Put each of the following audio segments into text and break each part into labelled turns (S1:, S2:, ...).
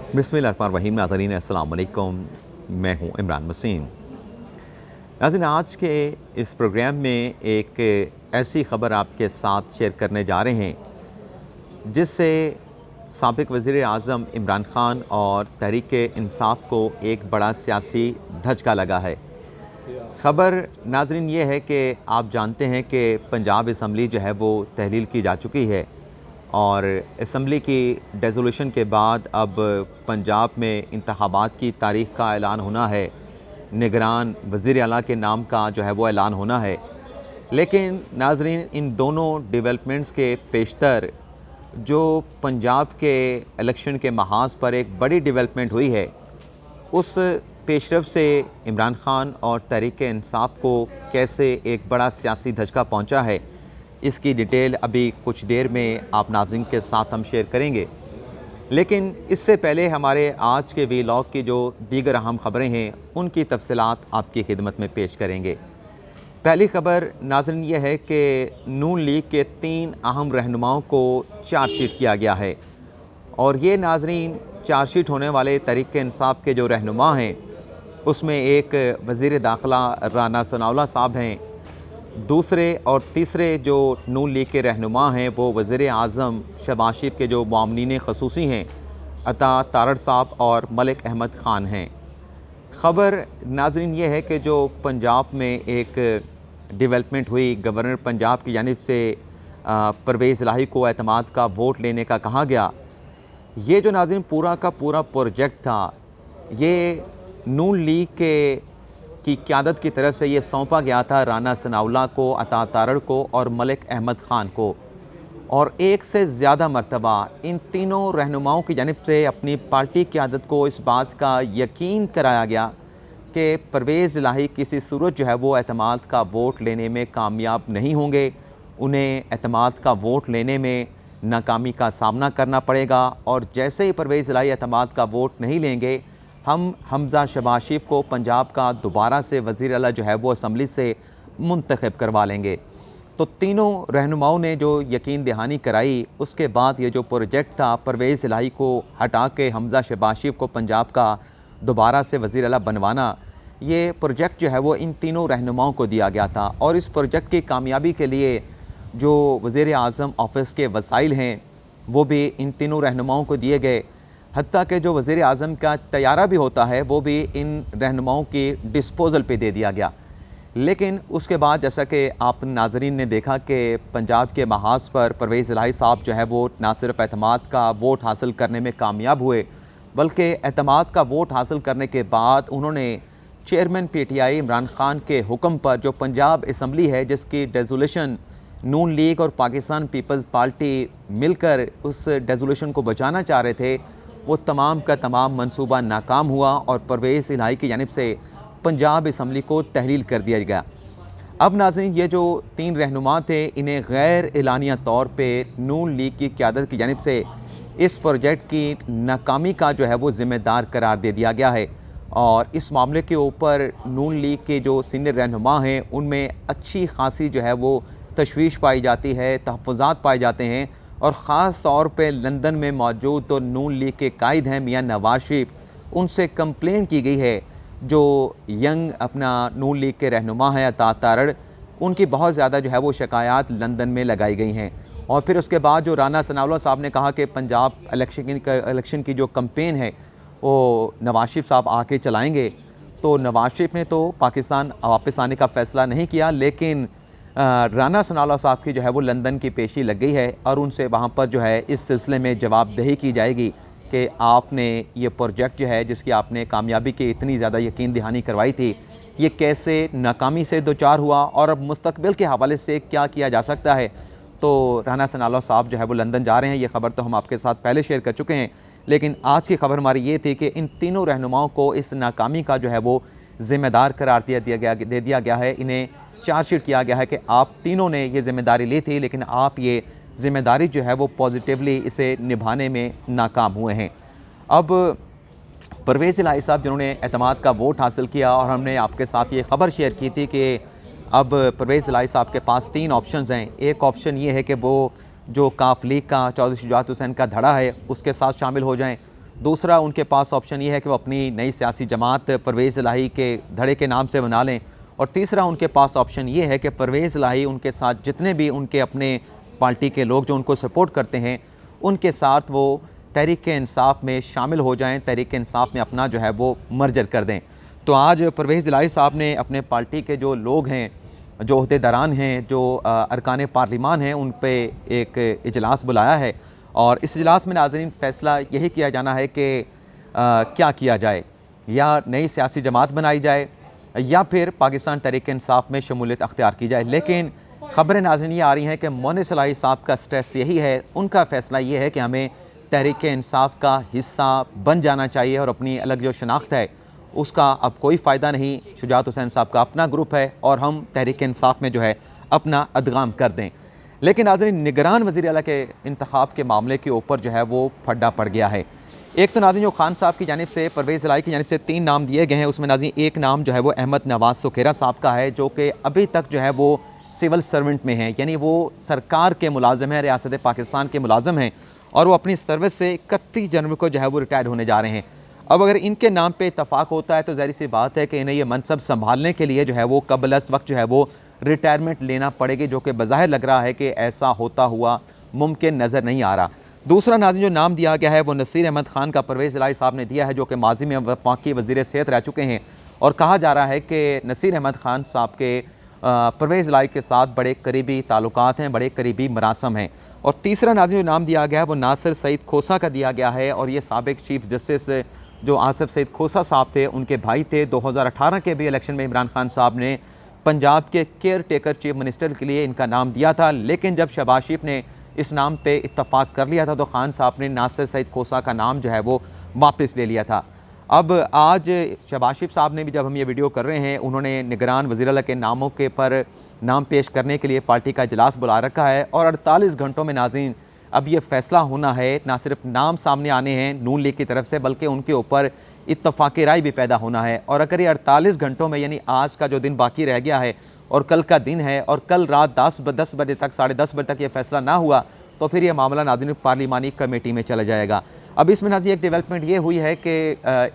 S1: बिस्मिल्लाहिर्रहमानिर्रहीम। नाज़रीन अस्सलाम वालेकुम, मैं हूँ इमरान वसीम। नाज़रीन, आज के इस प्रोग्राम में एक ऐसी ख़बर आपके साथ शेयर करने जा रहे हैं जिससे साबिक़ वज़ीर आज़म इमरान ख़ान और तहरीक इंसाफ़ को एक बड़ा सियासी धचका लगा है। ख़बर नाज़रीन ये है कि आप जानते हैं कि पंजाब असम्बली जो है वो तहलील की जा चुकी है और असम्बली की डिसोल्यूशन के बाद अब पंजाब में इंतखाबात की तारीख़ का ऐलान होना है, निगरान वज़ीर आला के नाम का जो है वो ऐलान होना है। लेकिन नाज़रीन, इन दोनों डेवलपमेंट्स के पेशतर जो पंजाब के इलेक्शन के महाज पर एक बड़ी डेवलपमेंट हुई है, उस पेशरफ से इमरान ख़ान और तहरीक इंसाफ़ को कैसे एक बड़ा सियासी धचका पहुँचा है, इसकी डिटेल अभी कुछ देर में आप नाज़रीन के साथ हम शेयर करेंगे। लेकिन इससे पहले हमारे आज के वीलॉग की जो दीगर अहम ख़बरें हैं, उनकी तफसीलात आपकी खिदमत में पेश करेंगे। पहली ख़बर नाज़रीन ये है कि नून लीग के 3 अहम रहनुमाओं को चार्जशीट किया गया है और ये नाज़रीन चार्जशीट होने वाले तहरीक इंसाफ़ के जो रहनुमा हैं, उसमें एक वज़ीर दाखिला राना सनाउल्लाह साहब हैं, दूसरे और तीसरे जो नून लीग के रहनुमा हैं वो वज़ीर आज़म शहबाज शरीफ के जो मुआवनीन ख़ुसूसी हैं अता तारड़ साहब और मलिक अहमद ख़ान हैं। ख़बर नाज़रीन ये है कि जो पंजाब में एक डेवलपमेंट हुई, गवर्नर पंजाब की जानिब से परवेज़ इलाही को एतमाद का वोट लेने का कहा गया। ये जो नाज़रीन पूरा का पूरा प्रोजेक्ट था, ये नून लीग की क़यादत की तरफ से ये सौंपा गया था राना सनाउल्लाह को, अता तारड़ को और मलिक अहमद ख़ान को, और एक से ज़्यादा मरतबा इन तीनों रहनुमाओं की जानिब से अपनी पार्टी क़यादत को इस बात का यकीन कराया गया कि परवेज़ इलाही किसी सूरत जो है वो एतमाद का वोट लेने में कामयाब नहीं होंगे, उन्हें एतमाद का वोट लेने में नाकामी का सामना करना पड़ेगा और जैसे ही परवेज़ इलाही एतमाद का वोट नहीं लेंगे, हम हमज़ा शहबाज शरीफ को पंजाब का दोबारा से वज़ीर आला जो है वो असम्बली से मुंतखब करवा लेंगे। तो तीनों रहनुमाओं ने जो यकीन दहानी कराई, उसके बाद ये जो प्रोजेक्ट था परवेज़ इलाही को हटा के हमज़ा शहबाज शरीफ को पंजाब का दोबारा से वज़ीर आला बनवाना, ये प्रोजेक्ट जो है वो इन तीनों रहनुमाओं को दिया गया था। और इस प्रोजेक्ट की कामयाबी के लिए जो वज़ीर आज़म ऑफ़िस के वसाइल हैं वो भी इन तीनों रहनुमाओं को दिए गए। हत्ता कि जो वज़ीर आज़म का तैयारा भी होता है वो भी इन रहनुमाओं की डिस्पोज़ल पे दे दिया गया। लेकिन उसके बाद जैसा कि आप नाज़रीन ने देखा कि पंजाब के महाज पर परवेज़ इलाही साहब जो है वो ना सिर्फ एतमाद का वोट हासिल करने में कामयाब हुए, बल्कि एतमाद का वोट हासिल करने के बाद उन्होंने चेयरमैन PTI इमरान ख़ान के हुक्म पर जो पंजाब असम्बली है, जिसकी डिसोल्यूशन नून लीग और पाकिस्तान पीपल्स पार्टी मिलकर उस डिसोल्यूशन को बचाना चाह रहे थे, वो तमाम का तमाम मंसूबा नाकाम हुआ और परवेज़ इलाही की जानिब से पंजाब असम्बली को तहलील कर दिया गया। अब नाज़रीन, ये जो 3 रहनुमा थे, इन्हें गैर एलानिया तौर पे नून लीग की क़यादत की जानिब से इस प्रोजेक्ट की नाकामी का जो है वो ज़िम्मेदार करार दे दिया गया है और इस मामले के ऊपर नून लीग के जो सीनियर रहनुमा हैं उनमें अच्छी खासी जो है वो तशवीश पाई जाती है, तहफ़्फ़ुज़ात पाए जाते हैं और ख़ास तौर पे लंदन में मौजूद तो नून लीग के कायद हैं मियां नवाज शरीफ, उनसे कंप्लेन की गई है जो यंग अपना नून लीग के रहनुमा हैं अता तारड़, उनकी बहुत ज़्यादा जो है वो शिकायत लंदन में लगाई गई हैं। और फिर उसके बाद जो राना सनाउल्लाह साहब ने कहा कि पंजाब इलेक्शन की जो कंपेन है वो नवाज शरीफ साहब आके चलाएँगे, तो नवाज शरीफ ने तो पाकिस्तान वापस आने का फ़ैसला नहीं किया, लेकिन राना सनाउल्लाह साहब की जो है वो लंदन की पेशी लग गई है और उनसे वहाँ पर जो है इस सिलसिले में जवाबदेही की जाएगी कि आपने ये प्रोजेक्ट जो है जिसकी आपने कामयाबी की इतनी ज़्यादा यकीन दहानी करवाई थी, ये कैसे नाकामी से दो चार हुआ और अब मुस्तकबिल के हवाले से क्या किया जा सकता है। तो राना सनाउल्लाह साहब जो है वो लंदन जा रहे हैं, ये ख़बर तो हम आपके साथ पहले शेयर कर चुके हैं, लेकिन आज की खबर हमारी ये थी कि इन तीनों रहनुमाओं को इस नाकामी का जो है वो ज़िम्मेदार करार दे दिया गया है। इन्हें चार्जशीट किया गया है कि आप तीनों ने ये ज़िम्मेदारी ली थी, लेकिन आप ये ज़िम्मेदारी जो है वो पॉजिटिवली इसे निभाने में नाकाम हुए हैं। अब परवेज़ इलाही साहब जिन्होंने एतमाद का वोट हासिल किया और हमने आपके साथ ये ख़बर शेयर की थी कि अब परवेज़ इलाही साहब के पास 3 ऑप्शंस हैं। एक ऑप्शन ये है कि वो जो काफ लीग का चौधरी शुजात हुसैन का धड़ा है उसके साथ शामिल हो जाएं। दूसरा उनके पास ऑप्शन ये है कि वो अपनी नई सियासी जमात परवेज़ इलाही के धड़े के नाम से बना लें, और तीसरा उनके पास ऑप्शन ये है कि परवेज़ इलाही उनके साथ जितने भी उनके अपने पार्टी के लोग जो उनको सपोर्ट करते हैं उनके साथ वो तहरीक इंसाफ में शामिल हो जाएं, तहरीक इंसाफ में अपना जो है वो मर्जर कर दें। तो आज परवेज़ इलाही साहब ने अपने पार्टी के जो लोग हैं, जो अहदेदारान हैं, जो अरकान पार्लिमान हैं, उन पे एक इजलास बुलाया है, और इस इजलास में नाज़रीन फ़ैसला यही किया जाना है कि क्या किया जाए, या नई सियासी जमात बनाई जाए या फिर पाकिस्तान तहरीक इंसाफ में शमूलियत अख्तियार की जाए। लेकिन ख़बरें नाज़रीन ये आ रही हैं कि मोनिस इलाही साहब का स्ट्रेस यही है, उनका फ़ैसला ये है कि हमें तहरीक इंसाफ का हिस्सा बन जाना चाहिए और अपनी अलग जो शनाख्त है उसका अब कोई फ़ायदा नहीं। शुजात हुसैन साहब का अपना ग्रुप है और हम तहरीक इंसाफ में जो है अपना अदगाम कर दें। लेकिन नाज़रीन निगरान वज़ीर आला के इंतखाब के मामले के ऊपर जो है वो फड्डा पड़ गया है। एक तो नाज़रीन जो खान साहब की जानिब से, परवेज़ इलाही की जानिब से 3 नाम दिए गए हैं, उसमें नाज़रीन एक नाम जो है वो अहमद नवाज़ सुखेरा साहब का है, जो कि अभी तक जो है वो सिविल सर्वेंट में हैं, यानी वो सरकार के मुलाजिम हैं, रियासत पाकिस्तान के मुलाजिम हैं, और वो अपनी सर्विस से 31 जनवरी को जो है वो रिटायर होने जा रहे हैं। अब अगर इनके नाम पे इत्तफाक होता है तो ज़ाहिर सी बात है कि इन्हें ये मनसब संभालने के लिए जो है वो कबल वक्त जो है वो रिटायरमेंट लेना पड़ेगी, जो कि बज़ाहिर लग रहा है कि ऐसा होता हुआ मुमकिन नज़र नहीं आ रहा। दूसरा नाज़रीन जो नाम दिया गया है वो नसीर अहमद ख़ान का परवेज़ इलाही साहब ने दिया है, जो कि माजी में वफाकी वज़ीर सेहत रह चुके हैं, और कहा जा रहा है कि नसीर अहमद ख़ान साहब के परवेज़ इलाही के साथ बड़े करीबी ताल्लुकात हैं, बड़े करीबी मरासम हैं। और तीसरा नाज़रीन जो नाम दिया गया है वो नासिर सईद खोसा का दिया गया है, और ये साबिक़ चीफ जस्टिस जो आसिफ सईद खोसा साहब थे उनके भाई थे। 2018 के भी इलेक्शन में इमरान खान साहब ने पंजाब के केयर टेकर चीफ मिनिस्टर के लिए इनका नाम दिया था, लेकिन जब शहबाज शरीफ ने इस नाम पे इत्तफाक कर लिया था तो खान साहब ने नासिर सईद खोसा का नाम जो है वो वापस ले लिया था। अब आज शहबाज शरीफ साहब ने भी, जब हम ये वीडियो कर रहे हैं, उन्होंने निगरान वज़ीर आला के नामों के पर नाम पेश करने के लिए पार्टी का इजलास बुला रखा है, और 48 घंटों में नाज़रीन अब ये फ़ैसला होना है। ना सिर्फ नाम सामने आने हैं नून लीग की तरफ से, बल्कि उनके ऊपर इत्तफाक़ राय भी पैदा होना है। और अगर ये 48 घंटों में, यानी आज का जो दिन बाकी रह गया है और कल का दिन है, और कल रात 10 बजे तक, 10:30 बजे तक ये फ़ैसला ना हुआ तो फिर ये मामला नाज़रीन पार्लिमानी कमेटी में चला जाएगा। अब इसमें नाज़रीन एक डेवलपमेंट ये हुई है कि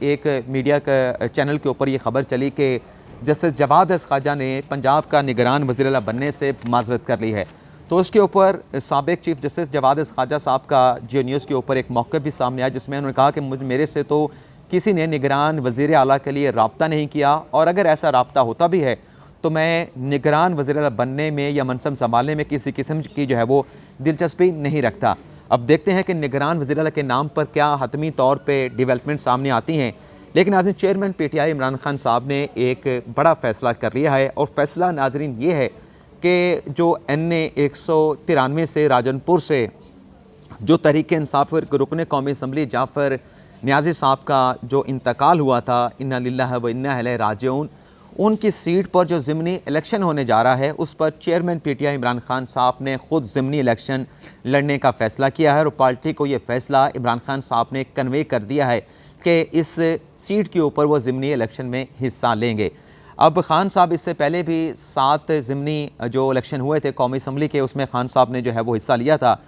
S1: एक मीडिया का चैनल के ऊपर ये ख़बर चली कि जस्टिस जवाद ख्वाजा ने पंजाब का निगरान वज़ीर आला बनने से माज़रत कर ली है। तो उसके ऊपर साबिक़ चीफ जस्टिस जवाद ख्वाजा साहब का जियो न्यूज़ के ऊपर एक मौक़िफ़ भी सामने आया, जिसमें उन्होंने कहा कि मेरे से तो किसी ने निगरान वज़ीर आला के लिए रब्ता नहीं किया, और अगर ऐसा रब्ता होता भी है तो मैं निगरान वज़ीर आला बनने में या मनसब संभालने में किसी किस्म की जो है वो दिलचस्पी नहीं रखता। अब देखते हैं कि निगरान वज़ीर आला के नाम पर क्या हतमी तौर पे डेवलपमेंट सामने आती हैं। लेकिन नाज़रीन चेयरमैन पीटीआई इमरान खान साहब ने एक बड़ा फ़ैसला कर लिया है, और फ़ैसला नाज़रीन ये है कि जो NA 193 से राजनपुर से जो तहरीक इंसाफ के रुकन कौमी असम्बली जाफ़र नियाज़ी साहब का जो इंतकाल हुआ था, इन्ना लिल्लाहि व इन्ना इलैहि राजिऊन, उनकी सीट पर जो ज़िमनी इलेक्शन होने जा रहा है उस पर चेयरमैन पीटीआई इमरान खान साहब ने ख़ुद ज़िमनी इलेक्शन लड़ने का फ़ैसला किया है, और पार्टी को ये फ़ैसला इमरान खान साहब ने कन्वे कर दिया है कि इस सीट के ऊपर वो ज़िमनी इलेक्शन में हिस्सा लेंगे। अब खान साहब इससे पहले भी 7 ज़िमनी जो इलेक्शन हुए थे कौमी असम्बली के, उसमें खान साहब ने जो है वो हिस्सा लिया था।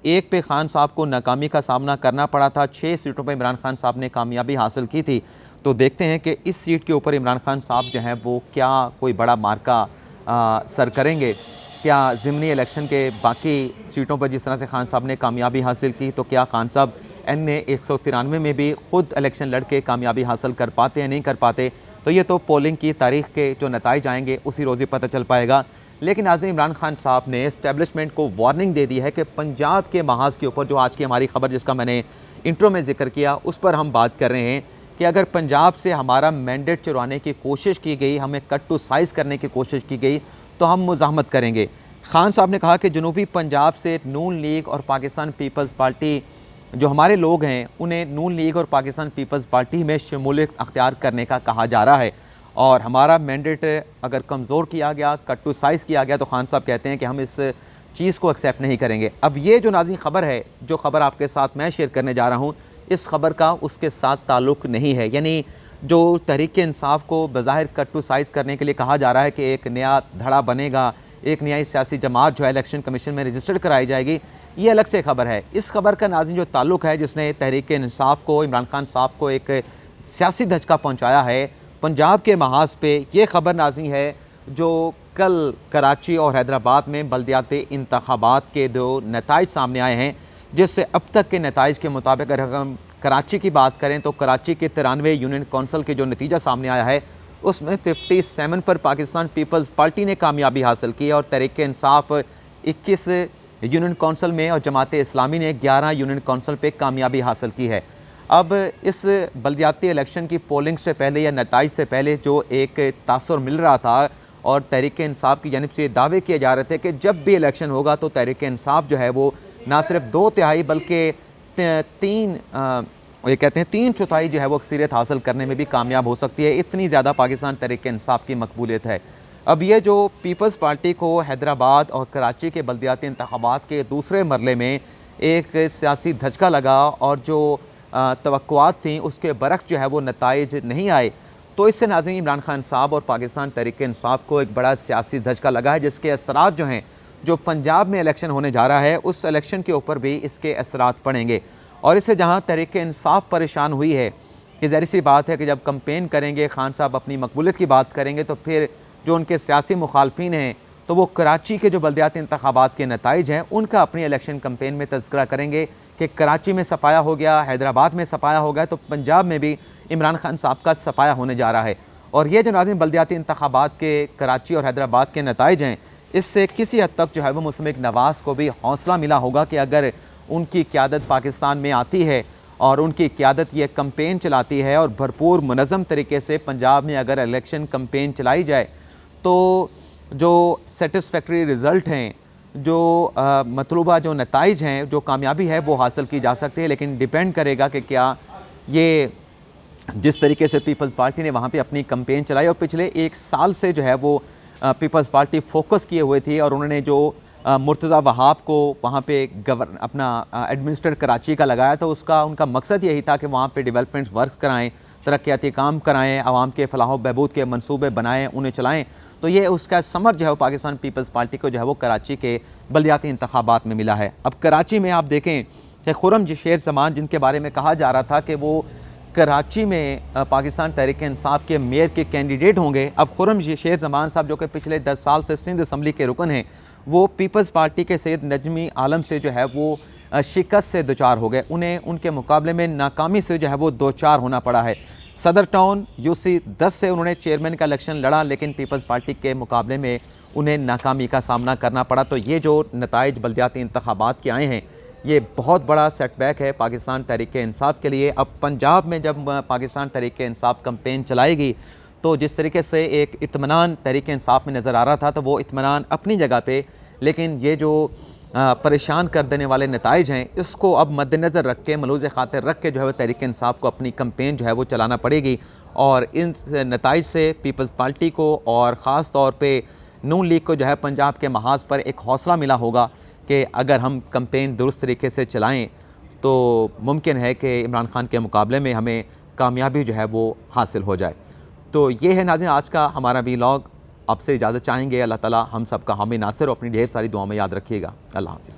S1: एक पे खान साहब को नाकामी का सामना करना पड़ा था, 6 सीटों पर इमरान खान साहब ने कामयाबी हासिल की थी। तो देखते हैं कि इस सीट के ऊपर इमरान खान साहब जो हैं वो क्या कोई बड़ा मार्का सर करेंगे। क्या ज़िमनी इलेक्शन के बाकी सीटों पर जिस तरह से खान साहब ने कामयाबी हासिल की, तो क्या खान साहब NA 193 में भी ख़ुद इलेक्शन लड़ के कामयाबी हासिल कर पाते हैं, नहीं कर पाते, तो ये तो पोलिंग की तारीख के जो नताइज आएंगे उसी रोज़ ही पता चल पाएगा। लेकिन नाज़रीन इमरान खान साहब ने इस्टेब्लिशमेंट को वार्निंग दे दी है कि पंजाब के महाज के ऊपर, जो आज की हमारी खबर जिसका मैंने इंट्रो में जिक्र किया, उस पर हम बात कर रहे हैं कि अगर पंजाब से हमारा मैंडेट चुराने की कोशिश की गई, हमें कट टू साइज़ करने की कोशिश की गई, तो हम मुज़ाहमत करेंगे। खान साहब ने कहा कि जनूबी पंजाब से नून लीग और पाकिस्तान पीपल्स पार्टी जो हमारे लोग हैं उन्हें नून लीग और पाकिस्तान पीपल्स पार्टी में शमूलियत अख्तियार करने का कहा जा रहा है, और हमारा मैंडेट अगर कमज़ोर किया गया, कट टू साइज़ किया गया, तो खान साहब कहते हैं कि हम इस चीज़ को एक्सेप्ट नहीं करेंगे। अब ये जो नाज़रीन ख़बर है, जो ख़बर आपके साथ मैं शेयर करने जा रहा हूँ, इस खबर का उसके साथ ताल्लुक़ नहीं है। यानी जो तहरीक इंसाफ को बज़ाहिर कट टू साइज़ करने के लिए कहा जा रहा है कि एक नया धड़ा बनेगा, एक नई सियासी जमात जो है इलेक्शन कमीशन में रजिस्टर्ड कराई जाएगी, ये अलग से खबर है। इस खबर का नाज़रीन जो ताल्लुक़ है जिसने तहरीक इंसाफ को, इमरान खान साहब को एक सियासी धचका पहुँचाया है पंजाब के महाज पे, ये खबर नाज़रीन है जो कल कराची और हैदराबाद में बल्दियाती इंतखाबात के जो नताइज सामने आए हैं, जिससे अब तक के नताइज के मुताबिक अगर हम कराची की बात करें तो कराची के 93 यूनियन कौंसिल के जो नतीजा सामने आया है उसमें 57 पर पाकिस्तान पीपल्स पार्टी ने कामयाबी हासिल की और तहरीक इंसाफ 21 यूनियन कौंसिल में और जमात इस्लामी ने 11 यूनियन कौंसिल पे कामयाबी हासिल की है। अब इस बल्दियाती इलेक्शन की पोलिंग से पहले या नताइज से पहले जो एक तासुर मिल रहा था और तहरीक इंसाफ की जानिब से दावे किए जा रहे थे कि जब भी इलेक्शन होगा तो तहरीक इंसाफ जो है वो ना सिर्फ 2/3 बल्कि तीन चौथाई जो है वो अक्सरियत हासिल करने में भी कामयाब हो सकती है। इतनी ज़्यादा पाकिस्तान तहरीक इंसाफ की मकबूलियत है। अब ये जो पीपल्स पार्टी को हैदराबाद और कराची के बल्दियाती इंतखाबात के दूसरे मरले में एक सियासी धचका लगा और जो तवक्कुआत थी उसके बरक्स जो है वो नताइज नहीं आए, तो इससे नाज़रीन इमरान खान साहब और पाकिस्तान तहरीक इंसाफ को एक बड़ा सियासी धचका लगा है, जिसके असरात जो हैं जो पंजाब में इलेक्शन होने जा रहा है उस इलेक्शन के ऊपर भी इसके असरात पड़ेंगे। और इससे जहाँ तहरीक इंसाफ परेशान हुई है कि ज़ाहिर सी बात है कि जब कंपेन करेंगे, खान साहब अपनी मकबूलियत की बात करेंगे तो फिर जो उनके सियासी मुखालफिन हैं तो वो कराची के जो बल्दियाती इंतखाबात के नताइज हैं उनका अपनी इलेक्शन कंपेन में तज़किरा करेंगे कि कराची में सफाया हो गया, हैदराबाद में सफाया हो गया, तो पंजाब में भी इमरान खान साहब का सफाया होने जा रहा है। और ये जो नाज़रीन बल्दियाती इंतखाबात के कराची और हैदराबाद के नताइज हैं, इससे किसी हद तक जो है वो मुस्लिम नवाज़ को भी हौसला मिला होगा कि अगर उनकी क़यादत पाकिस्तान में आती है और उनकी क़यादत ये कंपेन चलाती है और भरपूर मुनज़्ज़म तरीके से पंजाब में अगर इलेक्शन कंपेन चलाई जाए तो जो सेटिस्फैक्ट्री रिज़ल्ट हैं, जो मतलूबा जो नताइज हैं, जो कामयाबी है वो हासिल की जा सकती है। लेकिन डिपेंड करेगा कि क्या ये जिस तरीके से पीपल्स पार्टी ने वहाँ पे अपनी कंपेन चलाई और पिछले 1 साल से जो है वो पीपल्स पार्टी फोकस किए हुए थी और उन्होंने जो मुर्तज़ा वहाब को वहाँ पे अपना एडमिनिस्ट्रेटर कराची का लगाया था, उसका उनका मकसद यही था कि वहाँ पे डेवलपमेंट वर्क कराएँ, तरक्याती काम कराएँ, आवाम के फलाह व बहबूद के मंसूबे बनाएँ, उन्हें चलाएँ। तो ये उसका समर जो है वो पाकिस्तान पीपल्स पार्टी को जो है वो कराची के बल्दियाती इंतखाबात में मिला है। अब कराची में आप देखें कि खुर्रम शेर ज़मान, जिनके बारे में कहा जा रहा था कि वो कराची में पाकिस्तान तहरीक इंसाफ के मेयर के कैंडिडेट होंगे, अब खुर्रम शेर ज़मान साहब जो कि पिछले 10 साल से सिंध असम्बली के रुकन हैं, वो पीपल्स पार्टी के सैयद नजमी आलम से जो है वो शिकस्त से दोचार हो गए। उन्हें उनके मुकाबले में नाकामी से जो है वो दोचार होना पड़ा है। सदर टाउन यूसी 10 से उन्होंने चेयरमैन का इलेक्शन लड़ा, लेकिन पीपल्स पार्टी के मुकाबले में उन्हें नाकामी का सामना करना पड़ा। तो ये जो नताइज बल्दियाती इंतखाबात के आए हैं, ये बहुत बड़ा सेटबैक है पाकिस्तान तहरीक इंसाफ के लिए। अब पंजाब में जब पाकिस्तान तहरीक इंसाफ कंपेन चलाएगी तो जिस तरीके से एक इत्मीनान तहरीक इंसाफ में नज़र आ रहा था, तो वो इत्मीनान अपनी जगह पे, लेकिन ये जो परेशान कर देने वाले नताइज हैं इसको अब मद्देनज़र रख के, मलूज़ खातिर रख के जो है वो तहरीक इंसाफ को अपनी कंपेन जो है वो चलाना पड़ेगी। और इन नताइज से पीपल्स पार्टी को और ख़ास तौर पे नून लीग को जो है पंजाब के महाज पर एक हौसला मिला होगा कि अगर हम कंपेन दुरुस्त तरीके से चलाएँ तो मुमकिन है कि इमरान खान के मुकाबले में हमें कामयाबी जो है वो हासिल हो जाए। तो ये है नाज़रीन आज का हमारा व्लॉग। आपसे इजाज़त चाहेंगे। अल्लाह ताला हम सब का हामी नासिर और अपनी ढेर सारी दुआओं में याद रखिएगा। अल्लाह हाफ़िज़।